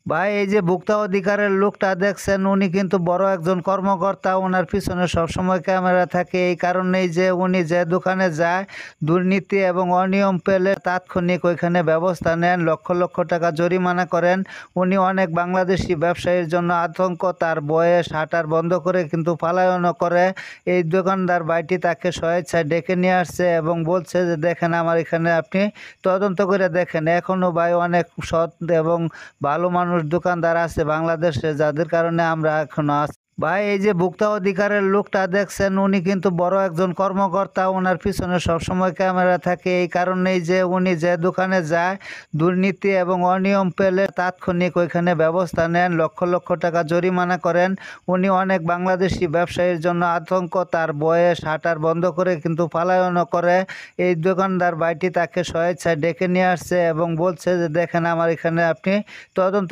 ভাই এই যে ভোক্তা অধিকারের লোকটা দেখছেন উনি কিন্তু বড় একজন কর্মকর্তা। ওনার পিছনে সবসময় ক্যামেরা থাকে। এই কারণেই যে উনি যে দোকানে যায় দুর্নীতি এবং অনিয়ম পেলে তাৎক্ষণিক ওইখানে ব্যবস্থা নেন, লক্ষ লক্ষ টাকা জরিমানা করেন। উনি অনেক বাংলাদেশি ব্যবসায়ীর জন্য আতঙ্ক। তার বয়ে শাটার বন্ধ করে কিন্তু পলায়নও করে। এই দোকানদার ভাইটি তাকে স্বেচ্ছায় ডেকে নিয়ে আসছে এবং বলছে যে দেখেন আমার এখানে আপনি তদন্ত করে দেখেন। এখনও ভাই অনেক সৎ এবং ভালো মানুষ দোকানদার আছে বাংলাদেশে, যাদের কারণে আমরা এখনো আছি। ভাই এই যে ভোক্তা অধিকারের লোকটা দেখছেন উনি কিন্তু বড় একজন কর্মকর্তা। ওনার পিছনে সবসময় ক্যামেরা থাকে। এই কারণেই যে উনি যে দোকানে যায় দুর্নীতি এবং অনিয়ম পেলে তাৎক্ষণিক ওইখানে ব্যবস্থা নেন, লক্ষ লক্ষ টাকা জরিমানা করেন। উনি অনেক বাংলাদেশি ব্যবসায়ীর জন্য আতঙ্ক। তার বয়ে শাটার বন্ধ করে কিন্তু পলায়নও করে। এই দোকানদার ভাইটি তাকে স্বেচ্ছায় ডেকে নিয়ে আসছে এবং বলছে যে দেখেন আমার এখানে আপনি তদন্ত